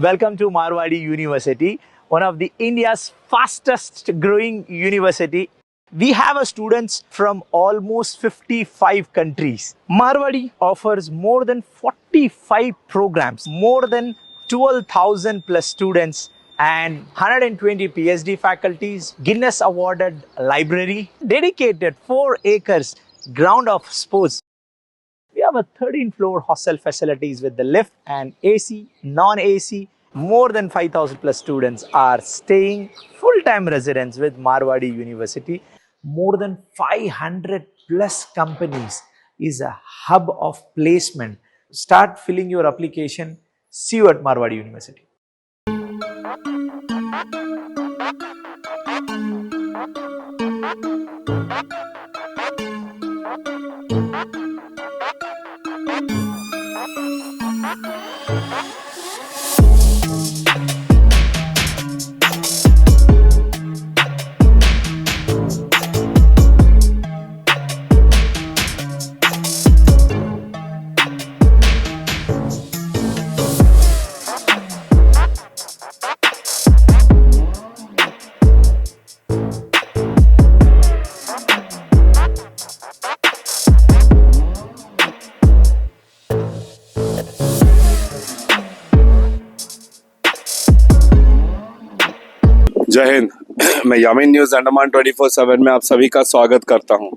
Welcome to Marwadi University, one of the India's fastest growing university. We have students from almost 55 countries. Marwadi offers more than 45 programs, more than 12,000 plus students and 120 PhD faculties, Guinness awarded library, dedicated 4 acres ground of sports. We have a 13-floor hostel facilities with the lift and AC, non-AC. More than 5,000 plus students are staying full-time residents with Marwadi University. More than 500 plus companies is a hub of placement. Start filling your application. See you at Marwadi University. जय हिंद। मैं यामीन news Andaman 24/7 में आप सभी का स्वागत करता हूं।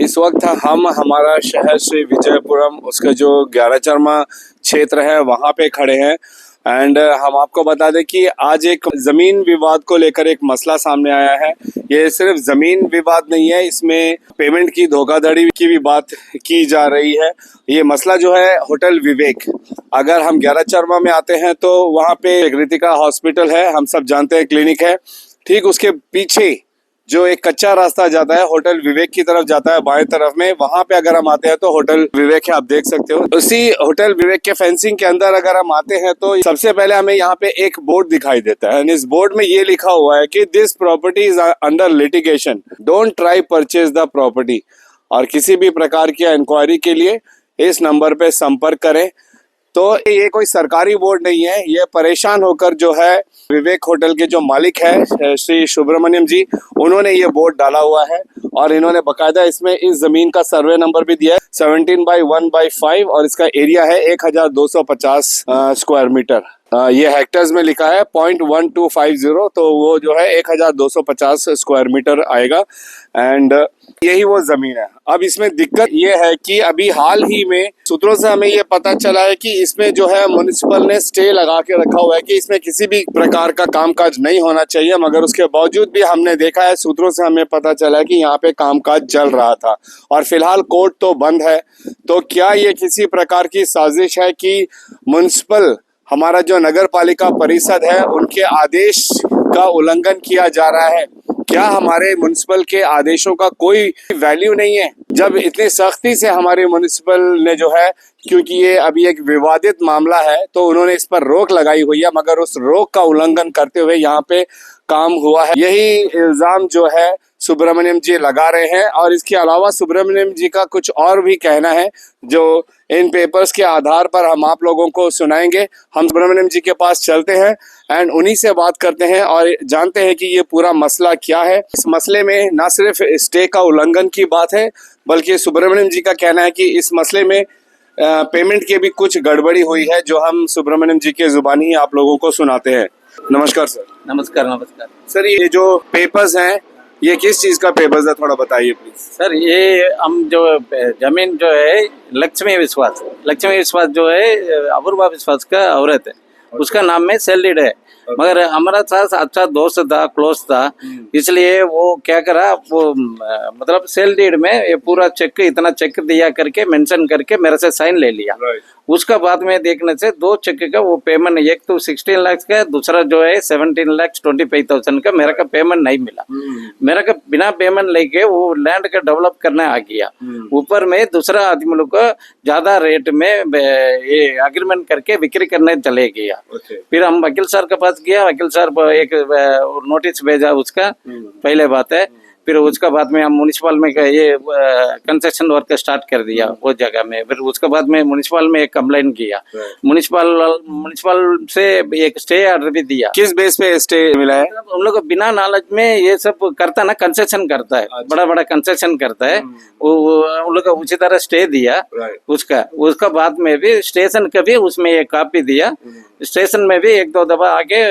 इस वक्त हम हमारा शहर श्री विजयपुरम उसका जो 11 क्षेत्र है वहां पे खड़े हैं एंड हम आपको बता दें कि आज एक ज़मीन विवाद को लेकर एक मसला सामने आया है। ये सिर्फ ज़मीन विवाद नहीं है, इसमें पेमेंट की धोखाधड़ी की भी बात की जा रही है। ये मसला जो है होटल विवेक, अगर हम 11 में आते हैं तो वहाँ पे एक ऋतिका हॉस्पिटल है, हम सब जानते हैं, क्लिनिक है। ठीक उसके पीछे जो एक कच्चा रास्ता जाता है होटल विवेक की तरफ जाता है बाएं तरफ में, वहां पे अगर हम आते हैं तो होटल विवेक है, आप देख सकते हो। उसी होटल विवेक के फेंसिंग के अंदर अगर हम आते हैं तो सबसे पहले हमें यहाँ पे एक बोर्ड दिखाई देता है। इस बोर्ड में ये लिखा हुआ है कि this property is under litigation, don't try purchase the property. और किसी भी प्रकार की इंक्वायरी के लिए इस नंबर पे संपर्क करें। तो ये कोई सरकारी बोर्ड नहीं है, ये परेशान होकर जो है विवेक होटल के जो मालिक है श्री सुब्रमण्यम जी, उन्होंने ये बोर्ड डाला हुआ है और इन्होंने बकायदा इसमें इस जमीन का सर्वे नंबर भी दिया है 17/1/5 और इसका एरिया है 1250 स्क्वायर मीटर। ये हेक्टर्स में लिखा है 0.1250, तो वो जो है 1250 स्क्वायर मीटर आएगा एंड यही वो जमीन है। अब इसमें दिक्कत ये है कि अभी हाल ही में सूत्रों से हमें ये पता चला है कि इसमें जो है म्युनिसिपल ने स्टे लगा के रखा हुआ है कि इसमें किसी भी प्रकार का कामकाज नहीं होना चाहिए, मगर उसके बावजूद भी हमने देखा है, सूत्रों से हमें पता चला है कि यहाँ पे कामकाज चल रहा था और फिलहाल कोर्ट तो बंद है। तो क्या ये किसी प्रकार की साजिश है कि म्युनिसिपल हमारा जो नगर पालिका परिषद है उनके आदेश का उल्लंघन किया जा रहा है? क्या हमारे म्युनिसिपल के आदेशों का कोई वैल्यू नहीं है जब इतनी सख्ती से हमारे म्युनिसिपल ने जो है, क्योंकि ये अभी एक विवादित मामला है तो उन्होंने इस पर रोक लगाई हुई है, मगर उस रोक का उल्लंघन करते हुए यहाँ पे काम हुआ है। यही इल्जाम जो है सुब्रमण्यम जी लगा रहे हैं और इसके अलावा सुब्रमण्यम जी का कुछ और भी कहना है जो इन पेपर्स के आधार पर हम आप लोगों को सुनाएंगे। हम सुब्रमण्यम जी के पास चलते हैं एंड उन्हीं से बात करते हैं और जानते हैं कि ये पूरा मसला क्या है। इस मसले में ना सिर्फ स्टे का उल्लंघन की बात है, बल्कि सुब्रमण्यम जी का कहना है कि इस मसले में पेमेंट की भी कुछ गड़बड़ी हुई है, जो हम सुब्रमण्यम जी के जुबानी ही आप लोगों को सुनाते हैं। नमस्कार सर। नमस्कार सर, ये जो पेपर्स हैं ये किस चीज का पेपर्स है, थोड़ा बताइए प्लीज। सर, ये हम जो जमीन जो है लक्ष्मी विश्वास जो है अपूर्वा विश्वास का औरत है, उसका नाम में सेल डीड है, मगर हमारा साथ अच्छा दोस्त था, क्लोज था, इसलिए वो क्या करा, वो मतलब सेल डीड में ये पूरा चेक, इतना चेक दिया करके मेंशन करके मेरे से साइन ले लिया। उसका बाद में देखने से 2 चेक का वो पेमेंट, एक तो 16 लाख का, दूसरा जो है 17,25,000 का मेरा का पेमेंट नहीं मिला। मेरा का बिना पेमेंट लेके वो लैंड का डेवलप करने आ गया। ऊपर में दूसरा आदमी लोग को ज्यादा रेट में ये एग्रीमेंट करके बिक्री करने चले गया। फिर हम वकील सर के पास गया, वकील सर एक नोटिस भेजा उसका, पहले बात है। फिर उसका बाद में हम म्युनिसिपल में ये कंस्ट्रक्शन वर्क स्टार्ट कर दिया वो जगह में। फिर उसके बाद में म्युनिसिपल में एक कंप्लेंट किया, म्युनिसिपल से एक स्टे ऑर्डर भी दिया। किस बेस पे स्टे मिला है? उन लोग बिना नॉलेज में ये सब करता ना, कंस्ट्रक्शन करता है, बड़ा बड़ा कंस्ट्रक्शन करता है, वो उन लोग उसी तरह स्टे दिया उसका बाद में भी स्टेशन का भी उसमें एक कॉपी दिया। स्टेशन में भी एक दो दफा आके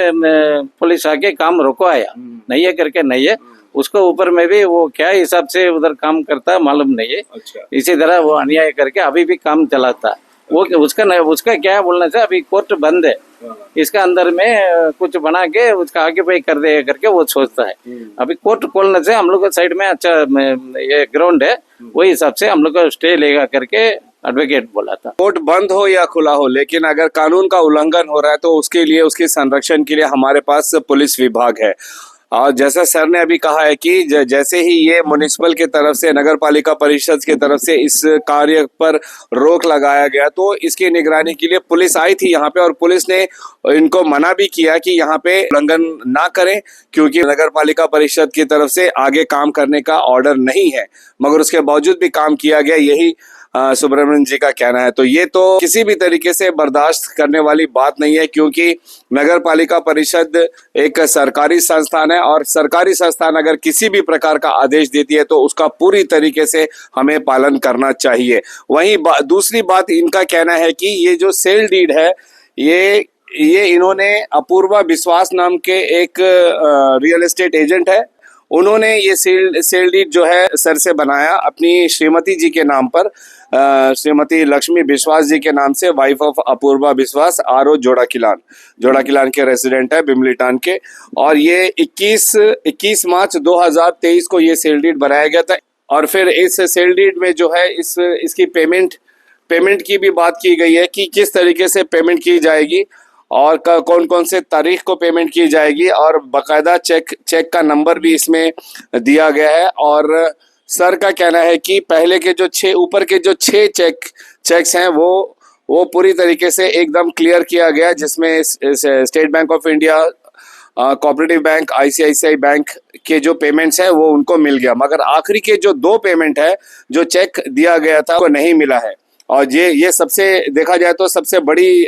पुलिस आके काम रुकवाया, नहीं है करके नहीं है। उसके ऊपर में भी वो क्या हिसाब से उधर काम करता है मालूम नहीं है। इसी तरह वो अन्याय करके अभी भी काम चलाता है। वो उसका क्या बोलना चाहिए, अभी कोर्ट बंद है, इसका अंदर में कुछ बना के उसका आगे पे कर दे करके वो सोचता है। अभी कोर्ट खोलने से हम लोग साइड में अच्छा ये ग्राउंड है, वही हिसाब से हम लोग को स्टे लेगा करके एडवोकेट बोला था। कोर्ट बंद हो या खुला हो, लेकिन अगर कानून का उल्लंघन हो रहा है तो उसके लिए, उसके संरक्षण के लिए हमारे पास पुलिस विभाग है। और जैसा सर ने अभी कहा है कि जैसे ही ये म्युनिसिपल की तरफ से, नगर पालिका परिषद की तरफ से इस कार्य पर रोक लगाया गया तो इसकी निगरानी के लिए पुलिस आई थी यहाँ पे, और पुलिस ने इनको मना भी किया कि यहाँ पे उल्लंघन ना करें, क्योंकि नगर पालिका परिषद की तरफ से आगे काम करने का ऑर्डर नहीं है। मगर उसके बावजूद भी काम किया गया, यही सुब्रमण्यम जी का कहना है। तो ये तो किसी भी तरीके से बर्दाश्त करने वाली बात नहीं है, क्योंकि नगर पालिका परिषद एक सरकारी संस्थान है, और सरकारी संस्थान अगर किसी भी प्रकार का आदेश देती है तो उसका पूरी तरीके से हमें पालन करना चाहिए। वहीं दूसरी बात इनका कहना है कि ये जो सेल डीड है, ये इन्होंने अपूर्वा विश्वास नाम के एक रियल एस्टेट एजेंट है, उन्होंने ये सेल डीड जो है सर से बनाया अपनी श्रीमती जी के नाम पर, श्रीमती लक्ष्मी विश्वास जी के नाम से, वाइफ ऑफ अपूर्वा विश्वास, आर.ओ. जोड़ा के रेजिडेंट है बिमलीटान के। और ये 21 मार्च 2023 को ये सेल डीड बनाया गया था। और फिर इस सेल डीड में जो है इसकी पेमेंट की भी बात की गई है कि किस तरीके से पेमेंट की जाएगी और कौन कौन से तारीख को पेमेंट की जाएगी, और बाकायदा चेक का नंबर भी इसमें दिया गया है। और सर का कहना है कि पहले के जो ऊपर के जो 6 चेक्स हैं वो पूरी तरीके से एकदम क्लियर किया गया, जिसमें state bank of India, cooperative bank, ICICI bank के जो पेमेंट्स हैं वो उनको मिल गया, मगर आखिरी के जो 2 पेमेंट है, जो चेक दिया गया था वो नहीं मिला है। और ये सबसे देखा जाए तो सबसे बड़ी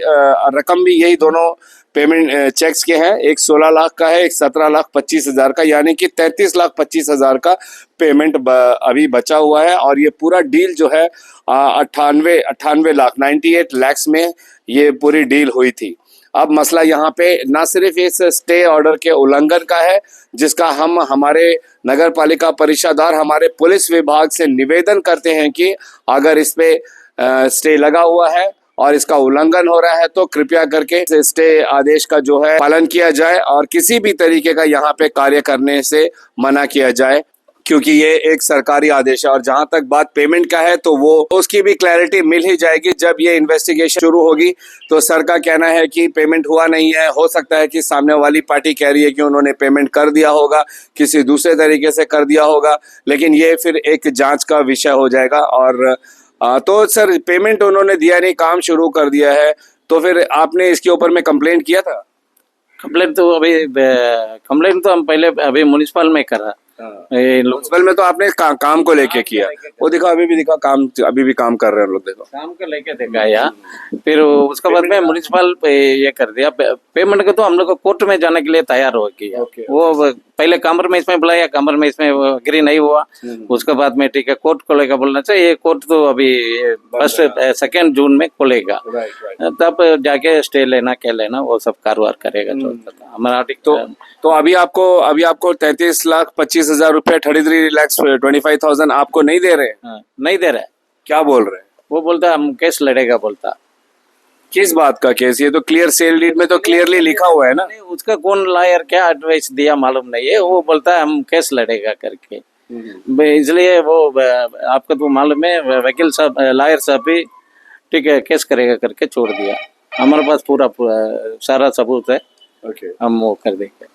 रकम भी यही दोनों पेमेंट चेक्स के हैं। एक 16 लाख का है, एक 17,25,000 का, यानी कि 33,25,000 का पेमेंट अभी बचा हुआ है। और ये पूरा डील जो है 98 लाख 98 lakhs में ये पूरी डील हुई थी। अब मसला यहाँ पे ना सिर्फ इस स्टे ऑर्डर के उल्लंघन का है, जिसका हम हमारे नगर पालिका परिषद और हमारे पुलिस विभाग से निवेदन करते हैं कि अगर इस पे स्टे लगा हुआ है और इसका उल्लंघन हो रहा है तो कृपया करके स्टे आदेश का जो है पालन किया जाए और किसी भी तरीके का यहाँ पे कार्य करने से मना किया जाए, क्योंकि ये एक सरकारी आदेश है। और जहां तक बात पेमेंट का है तो वो उसकी भी क्लैरिटी मिल ही जाएगी जब ये इन्वेस्टिगेशन शुरू होगी। तो सर का कहना है कि पेमेंट हुआ नहीं है, हो सकता है कि सामने वाली पार्टी कह रही है कि उन्होंने पेमेंट कर दिया होगा, किसी दूसरे तरीके से कर दिया होगा, लेकिन ये फिर एक जांच का विषय हो जाएगा। और तो सर पेमेंट उन्होंने दिया नहीं, काम शुरू कर दिया है, तो फिर आपने इसके ऊपर में कंप्लेंट किया था? कंप्लेंट तो हम पहले अभी म्युनिसिपल में करा। म्युनिसिपल में तो आपने काम को लेके किया, वो देखो अभी भी काम कर रहे हैं लोग, देखो काम को लेके देखा यार। फिर उसके बाद में म्युनिसिपल ये कर दिया। पेमेंट का तो हम लोग को कोर्ट में जाने के लिए तैयार हो गया। वो पहले कमर में इसमें बुलाया, कमर में इसमें एग्री नहीं हुआ। उसके बाद में ठीक है कोर्ट खोलेगा बोलना चाहिए, ये कोर्ट तो अभी 2 जून में खोलेगा, तब जाके स्टे लेना क्या लेना वो सब कारोबार करेगा। हमारा तो अभी आपको 33,25,000 रुपए 33,25,000 आपको नहीं दे रहे? नहीं दे रहे। क्या बोल रहे हैं? वो बोलता है हम केस लड़ेगा बोलता। किस बात का केस? ये तो क्लियर सेल डीड में तो क्लियरली लिखा हुआ है ना। उसका कौन लॉयर क्या एडवाइस दिया मालूम नहीं है, वो बोलता है हम केस लड़ेगा करके। इसलिए वो आपको तो मालूम है वकील साहब, लॉयर साहब भी ठीक है केस करेगा करके छोड़ दिया। हमारे पास पूरा सारा सबूत है, हम वो कर देंगे।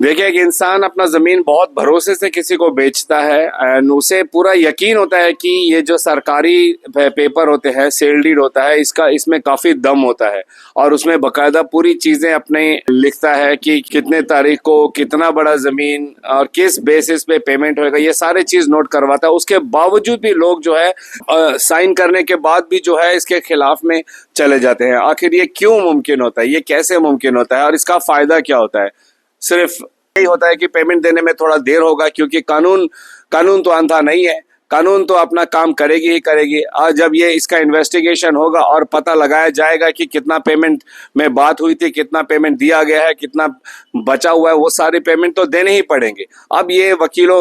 देखिए, एक इंसान अपना जमीन बहुत भरोसे से किसी को बेचता है एंड उसे पूरा यकीन होता है कि ये जो सरकारी पेपर होते हैं, सेल डीड होता है, इसमें काफी दम होता है और उसमें बकायदा पूरी चीजें अपने लिखता है कि कितने तारीख को कितना बड़ा जमीन और किस बेसिस पे पेमेंट होएगा, ये सारे चीज नोट करवाता है। उसके बावजूद भी लोग जो है साइन करने के बाद भी जो है इसके खिलाफ में चले जाते हैं। आखिर ये क्यों मुमकिन होता है, ये कैसे मुमकिन होता है और इसका फायदा क्या होता है? सिर्फ यही होता है कि पेमेंट देने में थोड़ा देर होगा, क्योंकि कानून तो अंधा नहीं है, कानून तो अपना काम करेगी ही करेगी। आज जब ये इसका इन्वेस्टिगेशन होगा और पता लगाया जाएगा कि कितना पेमेंट में बात हुई थी, कितना पेमेंट दिया गया है, कितना बचा हुआ है, वो सारे पेमेंट तो देने ही पड़ेंगे। अब ये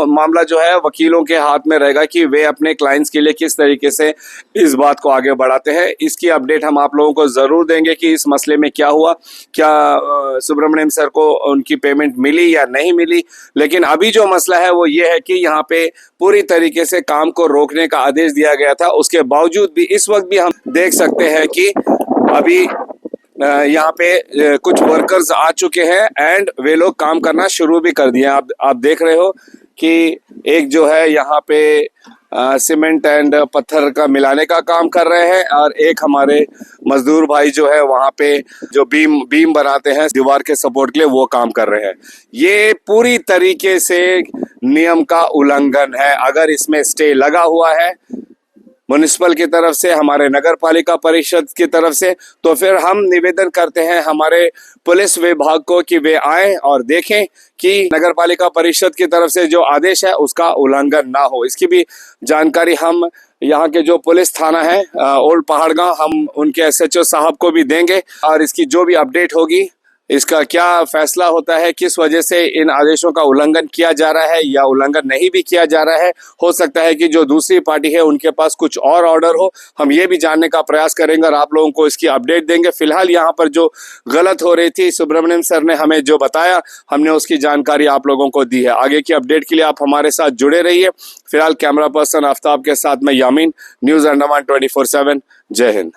मामला जो है वकीलों के हाथ में रहेगा कि वे अपने क्लाइंट्स के लिए किस तरीके से इस बात को आगे बढ़ाते हैं। इसकी अपडेट हम आप लोगों को जरूर देंगे कि इस मसले में क्या हुआ, क्या सुब्रमण्यम सर को उनकी पेमेंट मिली या नहीं मिली। लेकिन अभी जो मसला है वो ये है कि यहाँ पे पूरी तरीके से काम को रोकने का आदेश दिया गया था। उसके बावजूद भी इस वक्त भी हम देख सकते हैं कि अभी यहाँ पे कुछ वर्कर्स आ चुके हैं एंड वे लोग काम करना शुरू भी कर दिए। आप देख रहे हो कि एक जो है यहाँ पे सीमेंट एंड पत्थर का मिलाने का काम कर रहे हैं और एक हमारे मजदूर भाई जो है वहाँ पे जो बीम बनाते हैं दीवार के सपोर्ट के लिए, वो काम कर रहे हैं। ये पूरी तरीके से नियम का उल्लंघन है। अगर इसमें स्टे लगा हुआ है म्युनिसिपल की तरफ से, हमारे नगर पालिका परिषद की तरफ से, तो फिर हम निवेदन करते हैं हमारे पुलिस विभाग को कि वे आए और देखें कि नगर पालिका परिषद की तरफ से जो आदेश है उसका उल्लंघन ना हो। इसकी भी जानकारी हम यहाँ के जो पुलिस थाना है ओल्ड पहाड़गांव, हम उनके SHO साहब को भी देंगे और इसकी जो भी अपडेट होगी, इसका क्या फैसला होता है, किस वजह से इन आदेशों का उल्लंघन किया जा रहा है या उल्लंघन नहीं भी किया जा रहा है, हो सकता है कि जो दूसरी पार्टी है उनके पास कुछ और ऑर्डर हो, हम ये भी जानने का प्रयास करेंगे और आप लोगों को इसकी अपडेट देंगे। फिलहाल यहाँ पर जो गलत हो रही थी, सुब्रमण्यम सर ने हमें जो बताया, हमने उसकी जानकारी आप लोगों को दी है। आगे की अपडेट के लिए आप हमारे साथ जुड़े रहिए। फिलहाल कैमरा पर्सन आफ्ताब के साथ मैं यामीन, न्यूज़ अंडमान 24/7। जय हिंद।